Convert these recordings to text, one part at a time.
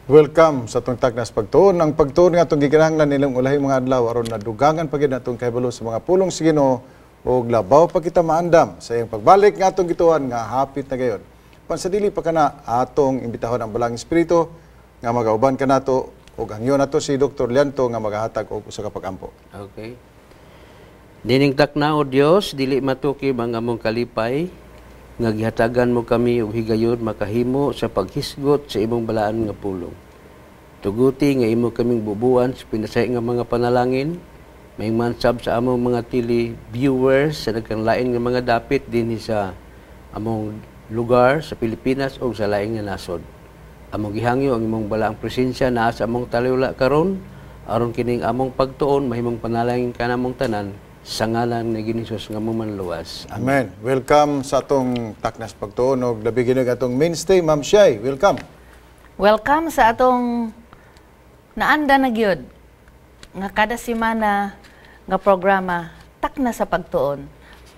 Welcome sa itong Taknas Pagtuon. Ang pagtuon nga itong gikinahanglan nilang ulahi mga adlaw aron nadugangan pagid natong kahibalo sa mga pulong sa Ginoo o labaw pa kita maandam sa iyang pagbalik nga atong gituan nga hapit na gayon. Pansadili pa kana atong imbitahon ang Balang Espiritu nga magauban ka nato ug hangyo nato si Dr. Lianto nga magahatag og usa ka pagampo. Okay. Dining takna o Dios, dili matuki mga among kalipay, nga gihatagan mo kami og higayod makahimo sa paghisgot sa imong balaan nga pulong. Tuguti nga imo kaming bubuan sa pinasay nga mga panalangin, may mansab sa among mga viewers sa nagkanlain nga mga dapit dinhi sa among lugar sa Pilipinas o sa laing nga nasod. Among gihangyo ang imong balaang presensya naa sa among talula karon aron kining among pagtuon mahimong panalangin kanamong tanan sa ngalan ni Ginisus nga mumanluwas. Amen. Welcome sa atong Taknas Pagtuon og labi ginag atong mainstay Ma'am Shay. Welcome. Welcome sa atong naanda na gyud nga kada semana nga programa Taknas sa Pagtuon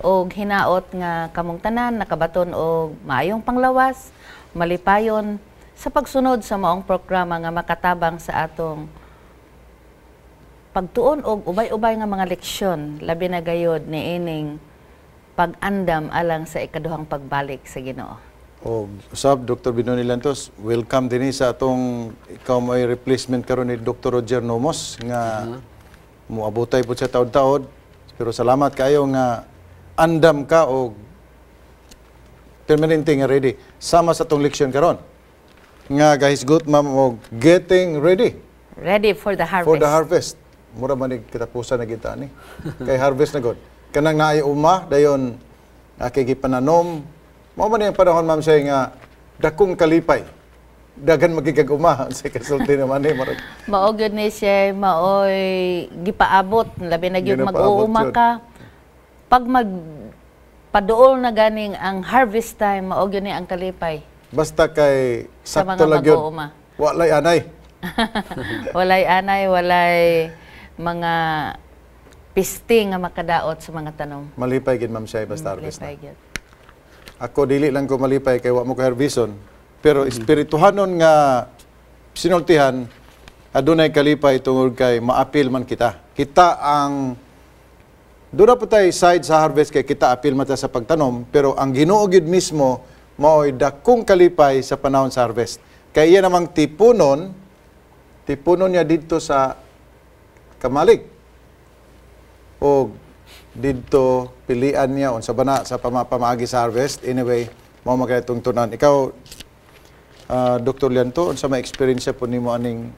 og hinaot nga kamong tanan nakabaton og maayong panglawas, malipayon sa pagsunod sa maong programa nga makatabang sa atong pagtuon og ubay-ubay nga mga leksyon labi na gayod ni ining pag-andam alang sa ikaduhang pagbalik sa Ginoo. O usab Dr. Binoni Lantos, welcome dinhi sa atong ikaw may replacement karon ni Dr. Roger Nomos nga muabotay pud sa taud-taud. Pero salamat kayo nga andam ka og permanente nga ready sama sa atong leksyon karon. Nga gahisgot ma'am og getting ready. Ready for the harvest. For the harvest. Mura man kitapusan na kita ni. Kay harvest na god. Kanang naay uma dayon nakikipananom. Mao man yung panahon ma'am say nga dakong kalipay. Dagan magigag uma sa kasulti naman ni marag. Mao gyud ni siya maoy gipaabot labi na gyud mag-uuma ka. Pag paduol na ganing ang harvest time mao gyud ni ang kalipay. Basta kay Sa sakto mga lang yun. mag-uuma. Walay anay. Walay anay, walay mga piste nga makadaot sa mga tanom. Malipay gid ma'am siya basta harvest na. Malipay gyud. Ako dili lang ko malipay kay wa mo ko harveston. Pero espirituhanon nga sinultihan adunay kalipay tungod kay maapil man kita. Kita ang dura po tay side sa harvest kay kita apil man ta sa pagtanom pero ang Ginoo gid mismo mao'y dakong kalipay sa panahon sa harvest. Kay iya namang tipunon niya dito sa kamalig. O dito pilian niya unsa bana sa pamaagi sa harvest. Anyway, mao magayong tunan. Ikaw Dr. Lianto, unsa may experience po nimo aning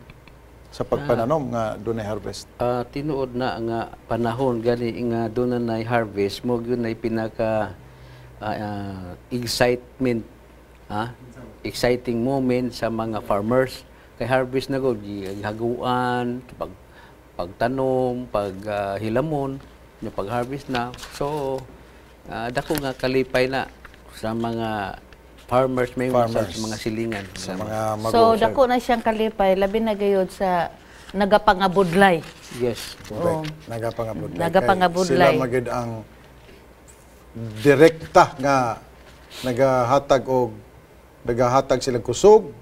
sa pagpananom nga dunay harvest? Tinuod na nga panahon gani nga doon na harvest mo gyud nay pinaka excitement exciting moment sa mga farmers kay harvest na gud gihaguan pagtanom paghilamon yung pag-harvest na so dako nga kalipay na sa mga farmers may sa mga silingan sa mga So dako na siyang kalipay labi na gayud sa nagapangabudlay. Yes. Oh. Nagapangabudlay. Nagapangabudlay. Sila magid ang direkta nga nagahatag silang kusog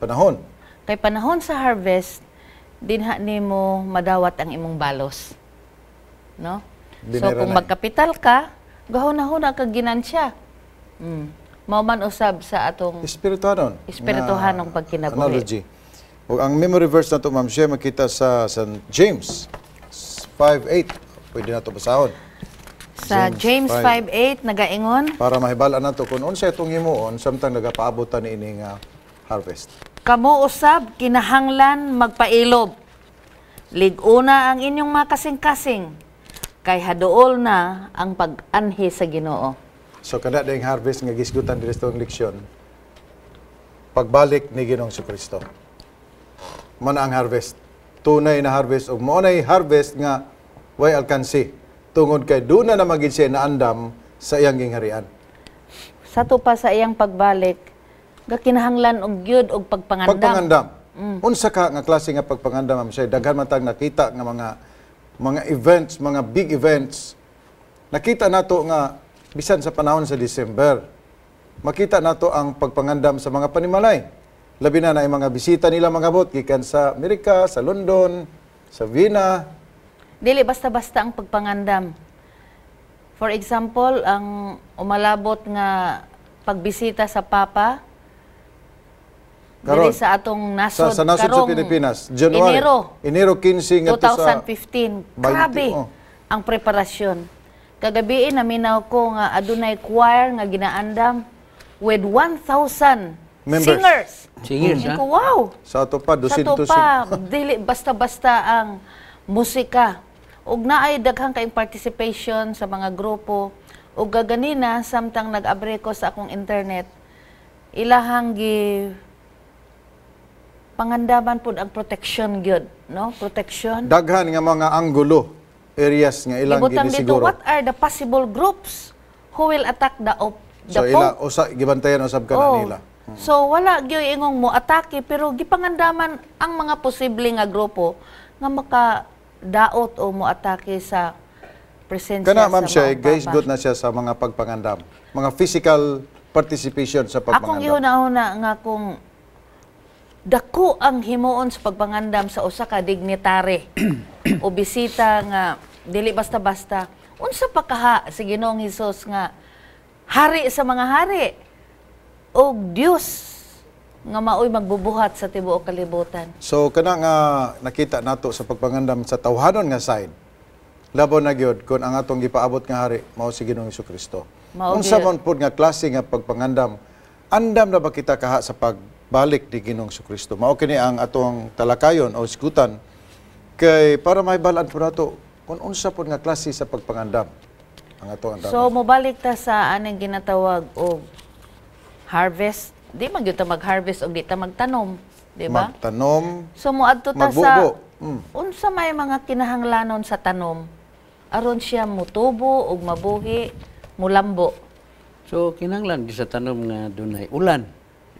panahon. Kay panahon sa harvest dinha nimo madawat ang imong balos. No? So kung magkapital ka, gahon-hon ka ginansya. Mao man usab sa atong espirituhanong pagkinabuhi. Analogy. O ang memory verse nato ma'am siya makita sa James 5:8. Pwede nato basahon. Sa James 5:8 nagaingon para mahibal-an nato kung unsa itong himuon samtang nagapaabotan ini nga harvest. Kamo usab kinahanglan magpailob. Lig-una ang inyong mga kasing-kasing kay haduol na ang pag-anhi sa Ginoo. So kada dayong harvest nga gisgutan diri sa leksyon. Pagbalik ni Ginoong Kristo. Mo na ang harvest. Tunay na harvest ug mo nay harvest nga way alkansi tungod kay duna na magid siya naandam sa iyang gingharian. Sa tupa sa iyang pagbalik, gakinahanglan og gyud og pagpangandam. Pagpangandam. Unsa ka nga klase nga pagpangandam ma'am siya daghan man tag nakita nga mga events, mga big events. Nakita nato nga bisan sa panahon sa December. Makita nato ang pagpangandam sa mga panimalay. Labi na yung mga bisita nila mga bot, gikan sa Amerika, sa London, sa Vienna. Dili basta-basta ang pagpangandam. For example, ang umalabot nga pagbisita sa Papa, Karon, dili sa atong nasod, sa nasod sa karong Pilipinas, January, Enero 15 ngadto sa 2015. 20, Grabe oh. ang preparasyon. Kagabi naminaw ko nga adunay choir nga ginaandam with 1,000 Members. singers. Singers, Sabi ha? ko, wow! Sa ato pa, Sa to pa, dili basta-basta ang musika. Ug naay daghang kaayong participation sa mga grupo. Ug gaganina samtang nag-abre ko sa akong internet, ilahang gi pangandaman pud ang protection gyud, no? Protection. Daghan nga mga anggulo, areas nga ilang Gibutang dito, ginisiguro. what are the possible groups who will attack the So ila gibantayan usab ka na nila. So wala gyud ingong mo atake pero gipangandaman ang mga posible nga grupo nga makadaot o mo atake sa presensya Kana ma'am sa siya, maong guys, Papa. good na siya sa mga pagpangandam. Mga physical participation sa Akong pagpangandam. ihuna-huna nga kung dako ang himuon sa pagpangandam sa usa ka dignitary o bisita nga dili basta-basta. Unsa pa kaha sa Ginoong Hesus nga hari sa mga hari o Dios nga maoy magbubuhat sa tibuok kalibutan. So kana nga nakita nato sa pagpangandam sa tawhanon nga side. Labo na gyud kun ang atong gipaabot nga hari mao si Ginoong Hesukristo. Mao Unsa gyud. man pud nga klase nga pagpangandam, andam na ba kita kaha sa pagbalik ni Ginoong Hesukristo? Mao kini ang atong talakayon o isgutan kay para mahibalaan po nato kung unsa pud nga klase sa pagpangandam ang atong andam. So mobalik ta sa aning ginatawag og harvest. Di man gyud ta mag-harvest og di ta magtanom, di ba? Magtanom, So moadto ta magbubo. sa unsa may mga kinahanglanon sa tanom aron siya mutubo ug mabuhi, mulambo. So kinahanglan di sa tanom nga dunay ulan,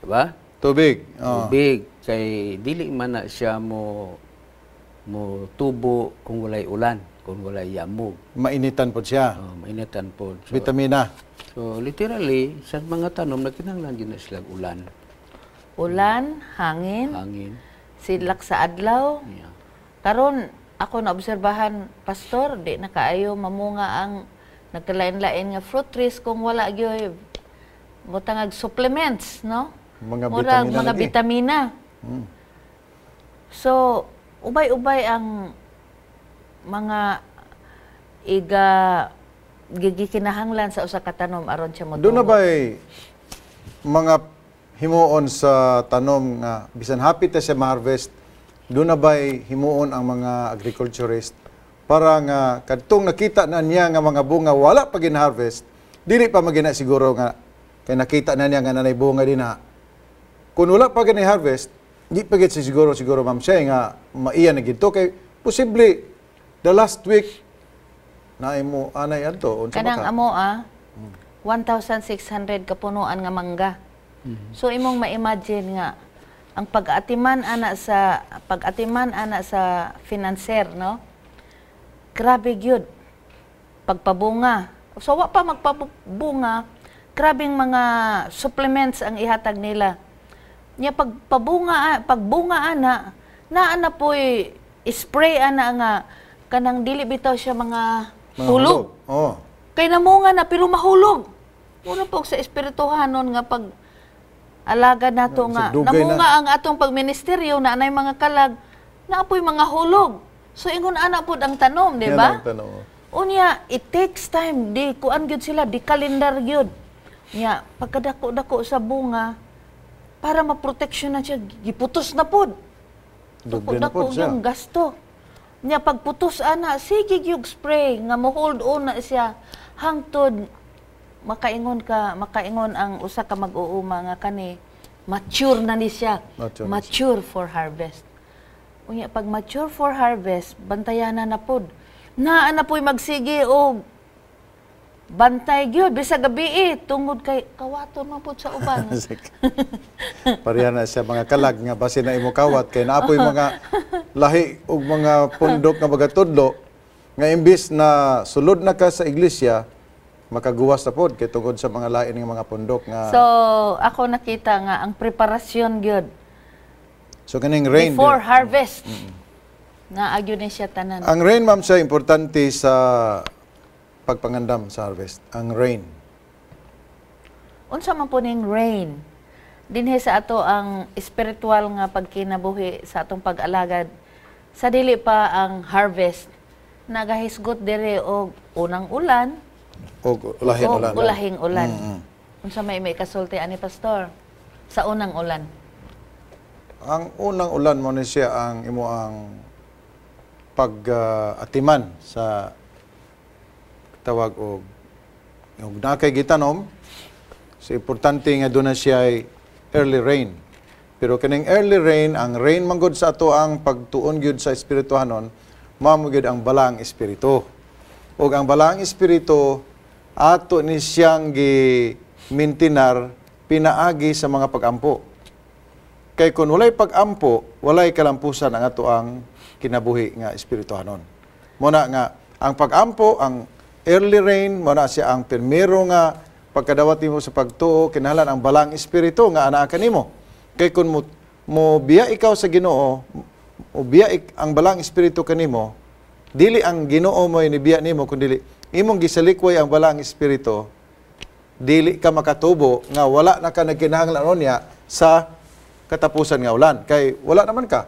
di ba? tubig. Oh. Tubig kay dili man na siya mo tubo kung walay ulan, kung walay yamog. Mainitan po siya. Mainitan po. So, Vitamina. so literally sa mga tanom na kinahanglan gyud na sila ulan, Ulan, hangin, hangin. sidlak sa adlaw. Yeah. Karon ako naobserbahan, pastor, di na kaayo mamunga ang nagkalain-lain nga fruit trees kung wala gyud mutangag supplements, no? Mga Murag vitamina mga lagi. vitamina. So, ubay-ubay ang mga gigikinahanglan sa usa ka tanom aron siya motubo. Doon na ba'y mga himuon sa tanom nga bisan hapit na siya ma-harvest, doon na ba'y himuon ang mga agriculturist para nga kadtong nakita na niya nga mga bunga wala pa gin-harvest, dili pa magina siguro nga kay nakita na niya nga nanay bunga din na kung wala pa gin-harvest, di pa gid siguro ma'am siya nga maiya na gid to kay posible the last week na imo anay adto unsa Kanang ba ka? amo 1,600 kapunuan nga mangga. So imong ma-imagine nga ang pag-atiman ana sa financer, no? Grabe gyud. Pagpabunga. So wa pa magpabunga, grabing mga supplements ang ihatag nila. Nya pagbunga ana, naa po'y spray ana nga kanang dili bitaw siya mga hulog. Oh. Kay namunga na pero mahulog. Muna po sa espirituhanon nga pag alaga nato nga dugay namunga ang atong pagministeryo na anay mga kalag na apoy mga hulog. So ingon ana pud ang tanom, di ba? Yan ang tanong. Unya, it takes time. Di kuan gyud sila, di kalendar gyud. Nya pagkadako-dako sa bunga para maproteksyon na siya, giputos na pud. Doble na Dako po siya. yung gasto. Nya pagputos ana, sige yung spray nga mo hold on na siya hangtod makaingon ang usa ka mag-uuma nga kani mature na ni siya. Mature na Mature for harvest. Unya pag mature for harvest, bantayan na pod. Naa na po'y magsige og bantay gyud bisag gabi tungod kay kawaton man pod sa uban. Pareha na siya mga kalag nga base na imo kawat kay naapoy mga lahi ug mga pundok nga magatudlo nga imbis na sulod na ka sa iglesia makaguwas na pod kay tungod sa mga lain nga mga pundok nga So, ako nakita nga ang preparasyon gyud So kaning rain. Before harvest. Na agyo ni siya tanan. Ang rain, ma'am, siya importante sa pagpangandam sa harvest. Ang rain. Unsa man po ning rain? Dinhi sa ato ang espiritual nga pagkinabuhi sa atong pag-alagad. Sa dili pa ang harvest, nagahisgot dire og unang ulan O ulahing o ulan. ulahing ulan. Unsa may kasulti ani pastor sa unang ulan? Ang unang ulan mo ni siya ang imo ang pag-atiman sa tawag og nakay gitanom. So importante nga doon na siya ay early rain. Pero kaning early rain, ang rain manggod sa ato ang pagtuon gyud sa espirituhanon, mao gyud ang balang espiritu. Ug ang balang espiritu ato ni siyang gi-mintinar pinaagi sa mga pag-ampo. Kay kung walay pag-ampo, walay kalampusan ang ato ang kinabuhi nga espirituhanon. Muna nga ang pag-ampo, ang early rain, muna siya ang primero nga pagkadawat nimo sa pagtuo, kinahanglan ang balang espiritu nga anaa kanimo. Kay kun mo biya ikaw sa Ginoo, o biya ang balang espiritu kanimo, dili ang Ginoo mo ni biya nimo kundi imong gisalikway ang balang espiritu, dili ka makatubo nga wala na ka nagkinahanglan niya sa katapusan nga ulan. Kay wala naman ka.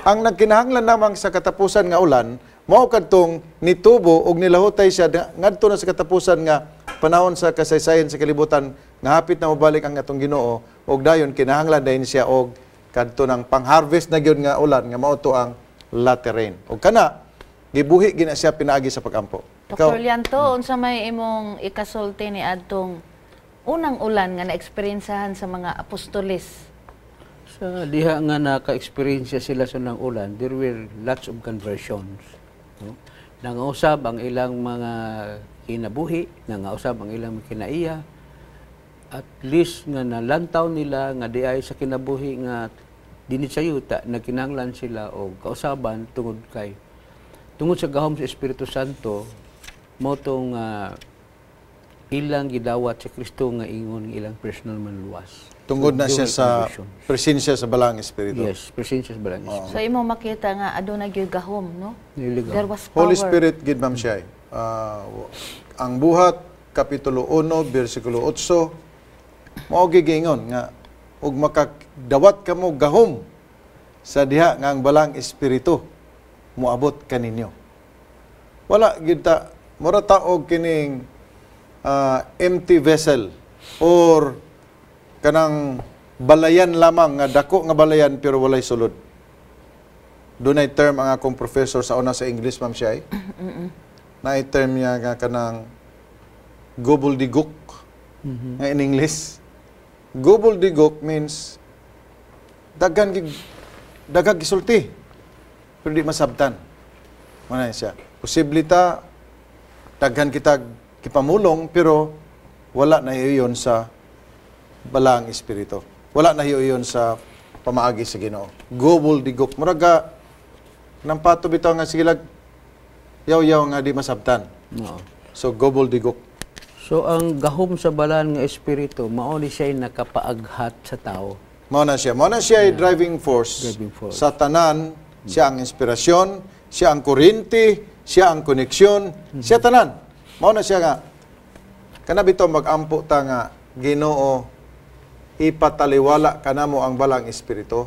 Ang nagkinahanglan namang sa katapusan nga ulan, mao kadtong nitubo og nilahutay siya ngadto na sa katapusan nga panahon sa kasaysayan sa kalibutan nga hapit na mabalik ang atong Ginoo og dayon kinahanglan dayon siya og kadto ng pang-harvest na gyud nga ulan nga mao to ang latter rain. Og kana gibuhi gina siya pinaagi sa pag-ampo. Dr. Lianto, unsa may imong ikasulti ni adtong unang ulan nga na-experiencehan sa mga apostolis? Sa diha nga naka-experience sila sa unang ulan, there were lots of conversions. No? Nangausab ang ilang mga kinabuhi, nangausab ang ilang kinaiya. At least nga nalantaw nila nga di ay sa kinabuhi nga dinit sa yuta, nagkinahanglan sila o kausaban tungod sa gahom sa Espiritu Santo, mo tong ilang gidawat sa Kristo nga ingon ilang personal manluwas. Tungod na siya During sa conversions. presensya sa balang espiritu. Yes, presensya sa balang espiritu. So imo makita nga aduna gyud gahom, no? Niligaw. There was power. Holy Spirit gid ma'am siya. Ang buhat kapitulo 1 bersikulo 8 mao gigingon nga ug makadawat kamo gahom sa diha nga ang balang espiritu moabot kaninyo. Wala gid ta mura taog kining empty vessel or kanang balayan lamang nga dako nga balayan pero walay sulod. Dunay term ang akong professor sa una sa English ma'am siya. Na term niya nga kanang gobbledygook nga in English. Gobbledygook means dagag gisulti pero di masabtan. Mana siya. Posible ta daghan kita kipamulong pero wala na iyon sa balang espiritu. Wala na iyon sa pamaagi sa Ginoo. Gobbledygook. Muraga nang pato bitaw nga sigilag yaw-yaw nga di masabtan. No. So gobbledygook. So ang gahom sa balaan nga espiritu mao ni siya nakapaaghat sa tao. Mao na siya. Mao na siya ay driving force. Driving force. Sa tanan, siya ang inspirasyon, siya ang kuryente, siya ang koneksyon, siya tanan. Mao na siya nga kana bitaw mag-ampo ta nga Ginoo ipataliwala kanamo ang balang espiritu.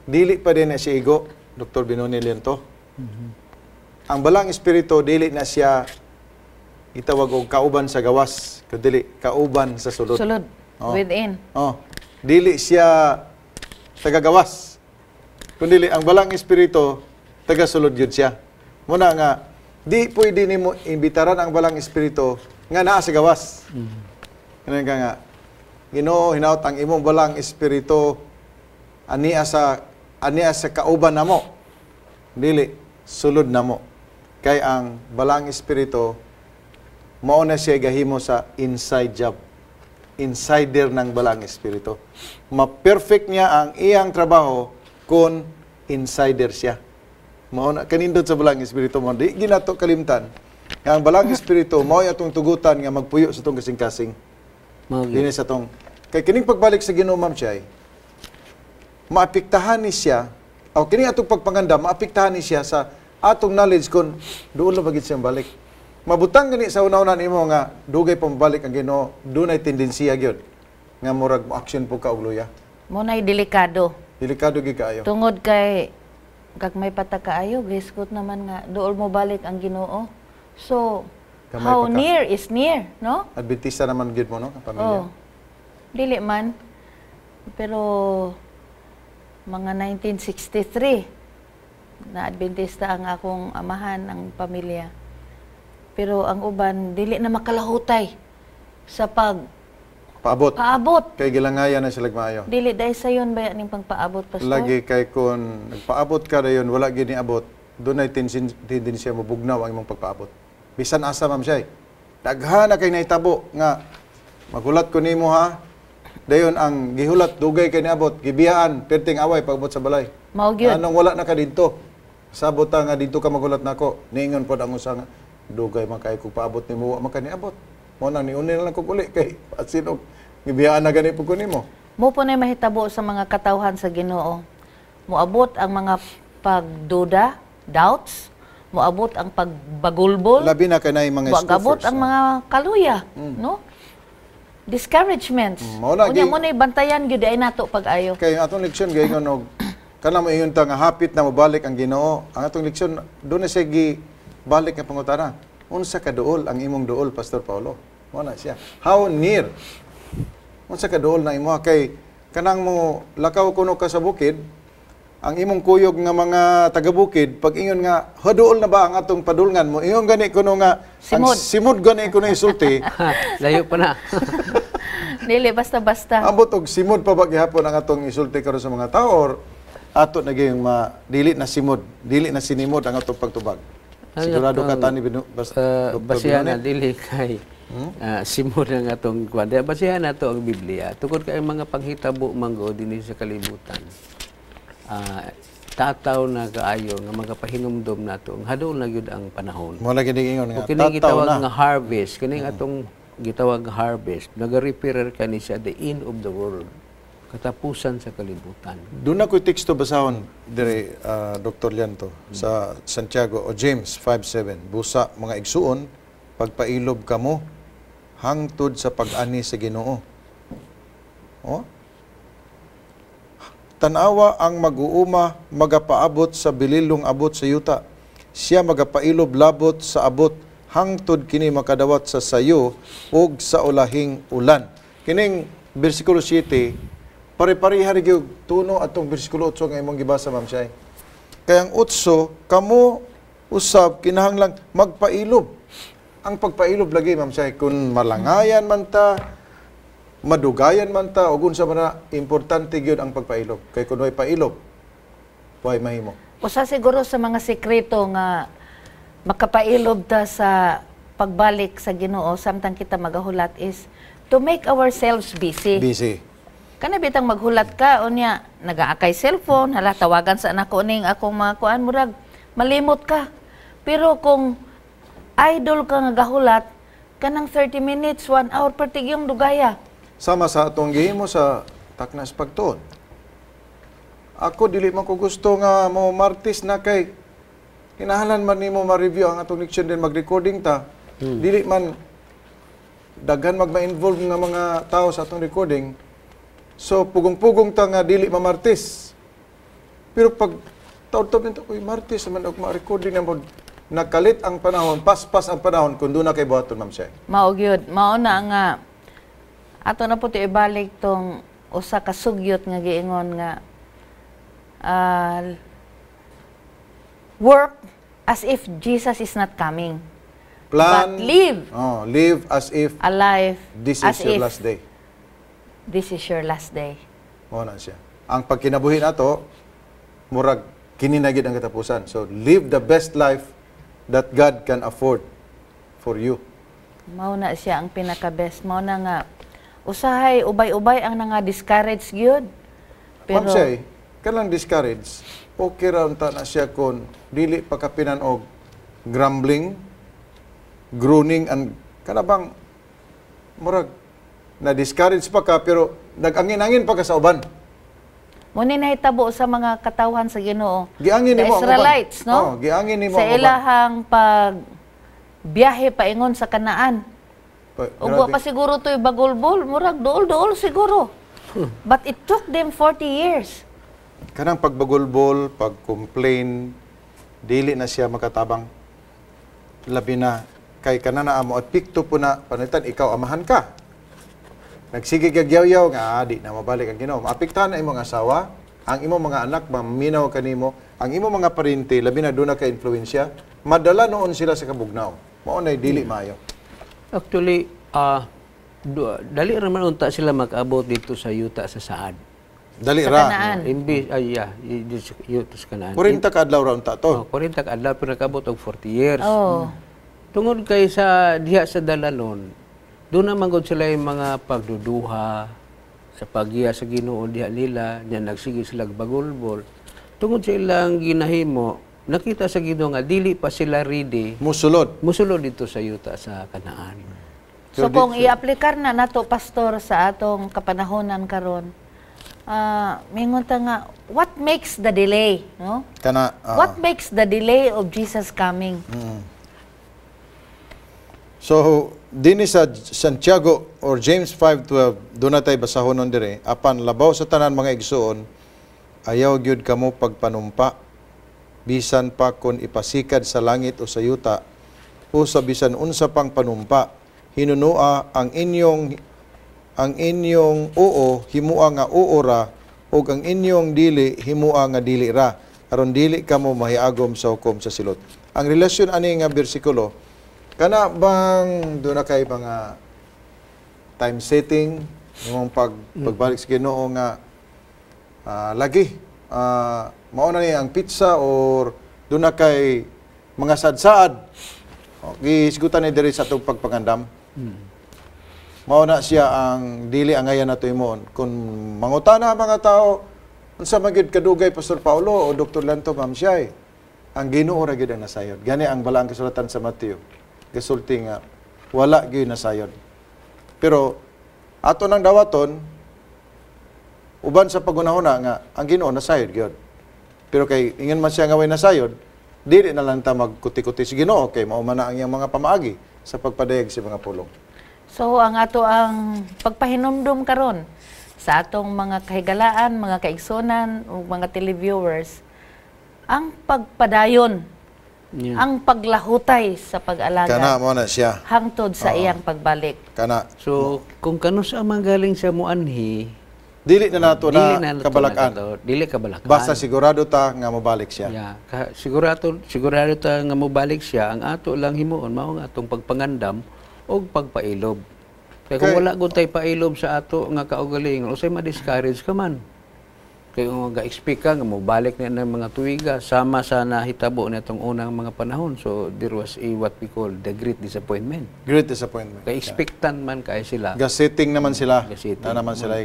Dili pa din na siya igo, Dr. Binoni Lianto. Ang balang espiritu dili na siya gitawag og kauban sa gawas, kundi kauban sa sulod. Sulod. Oh. Within. Oh, dili siya tagagawas. Kundi ang balang espiritu tagasulod yun siya. Muna nga di pwede nimo imbitaran ang balang espiritu nga naa sa gawas. Kanang nga Ginoo hinaut ang imong balang espiritu ania sa kauban namo. Dili sulod namo. Kay ang balang espiritu mao na siya gahimo sa inside job. Insider ng balang espiritu. Ma-perfect niya ang iyang trabaho kung insider siya. Mao na kanindot sa balang espiritu mo. Di ginato kalimtan. Ang balang espiritu mao atong tugutan nga magpuyo sa tong kasing-kasing. Mao gyud. Dini sa tong kay kining pagbalik sa Ginoo ma'am siya. maapektahan ni siya, o kini atong pagpanganda, maapektahan ni siya sa atong knowledge kung doon na bagit siyang balik. Mabutang gani sa una-una nimo nga dugay pambalik ang Ginoo, dunay tendensiya gyud nga murag mo action po ka og luya. Mo nay delikado. Delikado gyud kaayo. Tungod kay kag may patakaayo, giskot naman nga dool mo balik ang Ginoo. So, Kamay how pa ka. near is near, no? Adventista naman gyud mo no, ang pamilya. Oh. Dili man. Pero mga 1963 na Adventista ang akong amahan, ang pamilya. Pero ang uban dili na makalahutay sa Paabot. paabot. Kay gilangayan na sila maayo. Dili dahil sayon ba ning pagpaabot, pastor? Lagi kay kung nagpaabot ka dayon wala gyud ni abot, dunay tendensiya mo bugnaw ang imong pagpaabot. Bisan asa ma'am siya. Daghan na kay nahitabo nga magulat ko nimo ha. Dayon ang gihulat dugay kay niabot, gibiyaan perting away pagabot sa balay. Mao gyud. Anong wala na ka didto? Sabot ta nga didto ka magulat nako. Ningon pod ang usa nga dugay man kay kung paabot nimo wa man ka niabot. Mo nang niuni na lang kog uli kay pasinog gibiyaan na gani pud ko nimo. Mo po na mahitabo sa mga katawhan sa Ginoo. Moabot ang mga pagduda, doubts, moabot ang pagbagulbol, Labi na kanay mga moabot scoffers. ang mga kaluya, no? Discouragements. Mao na, Unya gi- mo na bantayan gyud ay nato pag-ayo. Kay ang atong leksyon gayon og kana mo iyon ta nga hapit na mobalik ang Ginoo. Ang atong leksyon do na siya gi balik nga pangutana. Unsa ka duol ang imong duol Pastor Paulo? Mo na siya. How near? Unsa ka duol na imo kay kanang mo lakaw kuno ka sa bukid, ang imong kuyog nga mga taga-bukid, pag ingon nga, haduol na ba ang atong padulngan mo? Ingon gani kuno nga, Simod. ang simod gani kuno isulti, Layo pa na. Dili basta-basta. ambot og simod pa ba gihapon ang atong isulti karon sa mga tao or ato na gyud dili na simod, dili na sinimod ang atong pagtubag. Sigurado ka tani basta Basihan na dili kay simod ang atong kwanda. Basihan na to ang Biblia. Tungod kay mga panghitabo manggo dinhi sa kalibutan. Tataw na kaayo nga mga pahinumdom nato. Hadol na gyud ang panahon. mo lagi ingon O nga kini tataw gitawag na. nga harvest, kini atong gitawag nga harvest, nagareferer kani siya the end of the world. Katapusan sa kalibutan. Doon ako teksto basahon dire Dr. Lianto sa Santiago o James 5:7. Busa mga igsuon pagpailob kamo hangtod sa pag-ani sa Ginoo. Oh? Tanawa ang mag-uuma magapaabot sa bililong abot sa yuta. Siya magapailob labot sa abot hangtod kini makadawat sa sayo ug sa ulahing ulan. Kining bersikulo 7 pare-pareha rin yung tuno atong bersikulo 8 nga imong gibasa, Ma'am Shay. Kaya ang 8, kamo usab kinahanglang magpailob. Ang pagpailob lagi, Ma'am Shay, kung malangayan man ta, madugayan man ta, o kung sa mana, importante gyud ang pagpailob. Kaya kung may pailob, huwag mahimo. Usa siguro sa mga sekreto nga makapailob ta sa pagbalik sa Ginoo samtang kita magahulat is to make ourselves busy. Busy. Kana bitang maghulat ka unya nagaakay cellphone, hala tawagan sa anak ko ning akong mga kuan murag malimot ka. Pero kung idol ka nga gahulat kanang 30 minutes, 1 hour pertigyong dugaya. Sama sa atong gihimo sa taknas pagtuon. Ako dili man ko gusto nga mo martis na kay kinahanglan man nimo ma-review ang atong leksyon din mag-recording ta. Dili man daghan magma-involve nga mga tao sa atong recording. So pugong-pugong ta nga dili mamartis. Pero pag taud-taud nito koy martis man og ma-recording na pod nakalit ang panahon, paspas ang panahon kun doon na kay buhaton, Ma'am Shay. Mao gyud, mao na nga ato na puti ibalik tong usa ka sugyot nga giingon nga work as if Jesus is not coming. Plan, But live live as if a life this as is your if last day. this is your last day. Mao na siya. Ang pagkinabuhi nato murag kini na gid ang katapusan. So live the best life that God can afford for you. Mao na siya ang pinaka-best. Mao na nga usahay ubay-ubay ang nga discourage gyud. Ma'am Shay, kanang discourage, okay ra unta na siya kon dili pa kapinan og grumbling, groaning and kanabang murag na discourage pa ka pero nag-angin-angin pa ka sa uban. Muni nahitabo sa mga katawhan sa Ginoo. Giangin The nimo ang Israelites, uban. no? Oh, giangin nimo Sa ang uban. ilahang pag biyahe paingon sa Kanaan. Ug wa Grabe. pa siguro to'y bagulbol, murag dool-dool siguro. But it took them 40 years. Kanang pagbagulbol, pag-complain, dili na siya makatabang. Labi na kay kanana amo at pikto po na panitan ikaw amahan ka. Nagsige gagyaw-yaw nga di na mabalik ang Ginoo. Maapektahan na imong asawa, ang imong mga anak maminaw kanimo, ang imong mga parente labi na duna ka influensya, madala noon sila sa kabugnaw. Mao nay dili maayo. Actually, dali raman unta sila mag-abot dito sa yuta sa Saad. Dali Sa ra. Kanaan. Imbis, yuta sa Kanaan. 40 ka adlaw ra unta to. 40 ka-adlaw, pero nakabot og 40 years. Oh. Tungod kay sa diha sa dalanon, doon naman gud sila yung mga pagduduha sa paggiya sa Ginoo diha nila, nya nagsige sila bagulbol. Tungod sa ilang ginahimo, nakita sa Ginoo nga dili pa sila ready Musulod. musulod dito sa yuta sa Kanaan. So kung i-aplikar na nato pastor sa atong kapanahonan karon, mingon ta nga what makes the delay, no? Kana What makes the delay of Jesus coming? So, dinhi sa Santiago or James 5:12, doon natay basahonon dire, apan labaw sa tanan mga igsuon, ayaw gyud kamo pagpanumpa, bisan pa kon ipasikad sa langit o sa yuta, o sa bisan unsa pang panumpa, hinunua ang inyong oo himua nga oo ra, ug ang inyong dili himua nga dili ra, aron dili kamo mahiagom sa hukom sa silot. Ang relasyon ani nga bersikulo, kana bang doon na kay mga time setting, yung pagbalik sa Ginoo nga lagi, mauna ni ang pizza or doon na kay mga sad-sad, gisgutan ni diri sa itong pagpangandam. Mauna siya ang dili ang ngayon nato imon. Kung mangutana mga tao, unsa magid kadugay Pastor Paulo o Dr. Lanto Ma'am Shay, ang Ginoo ra gyud ang nasayod. Gani ang balaang kasulatan sa Mateo. Gasulti nga wala gyud nasayod. Pero ato nang dawaton uban sa pagunahuna nga ang Ginoo nasayod gyud. Pero kay ingon man siya nga way nasayod, dili na lang ta magkuti-kuti si Ginoo kay mao man na ang iyang mga pamaagi sa pagpadayag sa mga pulong. So ang ato ang pagpahinumdum karon sa atong mga kahigalaan, mga kaigsunan ug mga televiewers, ang pagpadayon, ang paglahutay sa pag-alaga Kana mo na siya. hangtod sa iyang pagbalik. Kana So, kung kano sa manggaling sa muanhi, dili na nato dili na nato kabalakan. dili kabalakan. Basta sigurado ta nga mobalik siya. Yeah. Sigurado ta nga mobalik siya, ang ato lang himuon mao nga atong pagpangandam og pagpailob. Kaya kung Okay. wala gud tay pailob sa ato nga kaugalingon, usay ma-discourage ka man. Kaya kung ga-expect ka nga mobalik na ng mga tuiga, sama sa nahitabo nitong unang mga panahon. So there was what we call the great disappointment. Great disappointment. Kaya expectant man kay sila. Gasetting naman sila. Gasetting. Na naman sila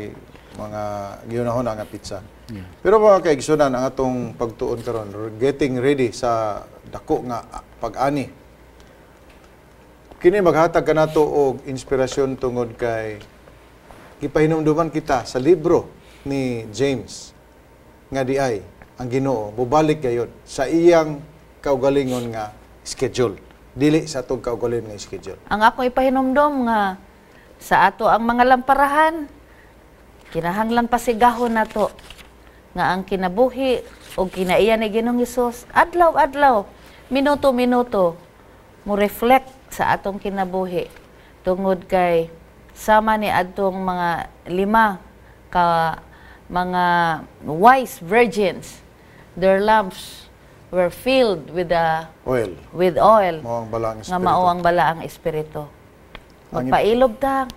mga ginahon nga pizza. Yeah. Pero mga kaigsunan, ang atong pagtuon karon, getting ready sa dako nga pag-ani. Kini maghatag ka nato og inspirasyon tungod kay gipahinumduman kita sa libro ni James nga di ay ang Ginoo mubalik gayud sa iyang kaugalingon nga schedule, dili sa atong kaugalingon nga schedule. Ang ako ipahinumdom nga sa ato ang mga lamparahan, kinahanglan pasigahon nato nga ang kinabuhi o kinaiya ni Ginoong Hesus adlaw-adlaw, minuto-minuto mo reflect sa atong kinabuhi tungod kay sama ni adtong mga 5 ka mga wise virgins, their lamps were filled with oil Mao ang balang nga espiritu. mao ang balaang espiritu. Magpailob ta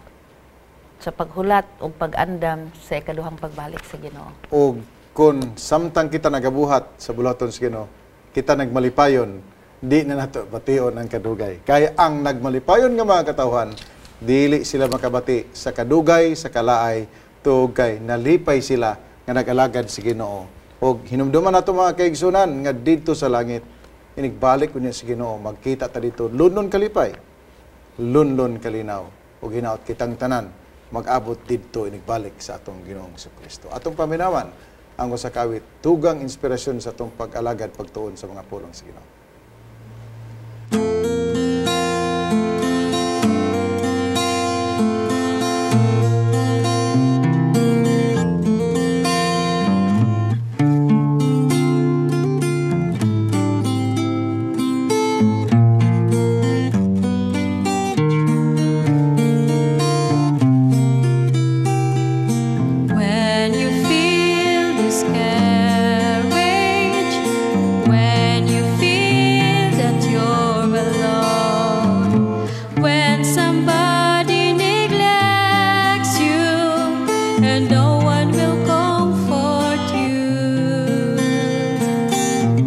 sa paghulat o pag-andam sa ikaduhang pagbalik sa Ginoo. O kung samtang kita nagabuhat sa bulaton sa Ginoo, kita nagmalipayon, di na nato bation ang kadugay. Kaya ang nagmalipayon nga mga katawhan, dili sila makabati sa kadugay, sa kalaay, tuog kay nalipay sila nga nag-alagad sa Ginoo. O hinumduman nato mga kaigsunan nga dito sa langit, inigbalik unya sa Ginoo, magkita ta dito, lunlon kalipay, lunlon kalinaw, o ginaot kitang tanan, mag-abot dito inigbalik sa atong Ginoong Jesucristo. Atong paminawan ang usa ka awit tugang inspirasyon sa atong pag-alagad pagtuon sa mga pulong sa Ginoo. When you feel discouraged, when you feel that you're alone, when somebody neglects you and no one will comfort you,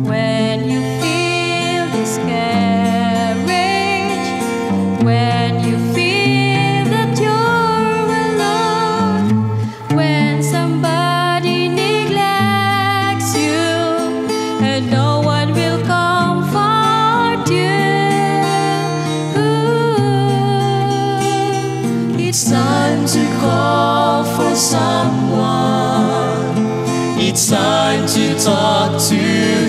when you feel discouraged, when you feel that you're alone, when somebody neglects you and no one will comfort you, it's time to call for someone. It's time to talk to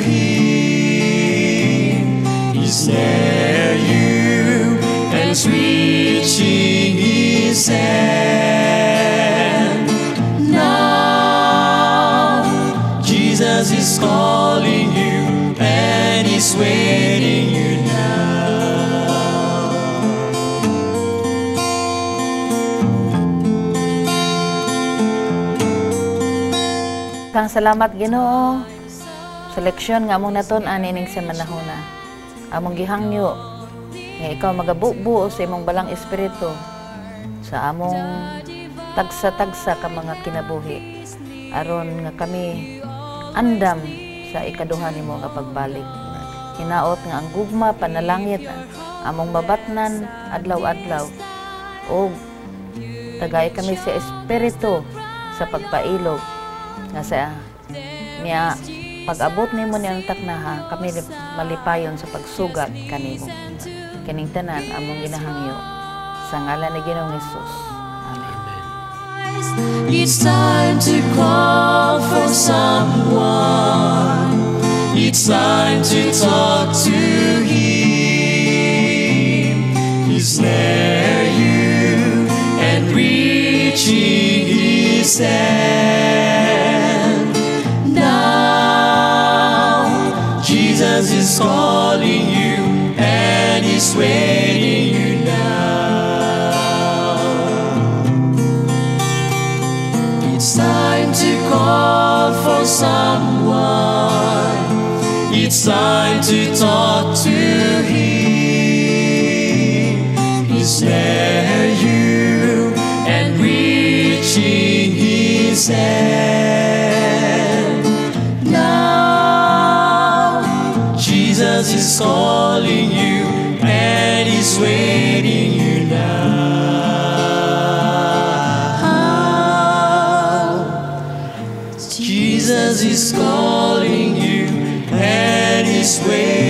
Him. He's near you and is reaching His hand. Now, Jesus is calling you and He's waiting you now. Kang salamat Ginoo sa leksyon nga among naton-an ining sa manahuna. Among gihangyo nga ikaw magabubuo sa imong balang espiritu sa among tagsa-tagsa ka mga kinabuhi aron nga kami andam sa ikaduha nimo nga pagbalik. Hinaot nga ang gugma panalangit among mabatnan adlaw-adlaw o tagay kami sa espiritu sa pagpailog nga sa niya pag-abot nimo niyang taknaha kami malipayon sa pagsugat kanimo. Kining tanan among ginahangyo sa ngalan ni Ginoong Hesus. Amen. It's time to call for someone. It's time to talk to Him. He's near you and reaching His hand. Now, Jesus is calling you and He's waiting you now. It's time to call for someone. It's time to talk to Him. He's near you and reaching His hand. Now, Jesus is calling you and He's waiting you now. Jesus is calling you and He's waiting.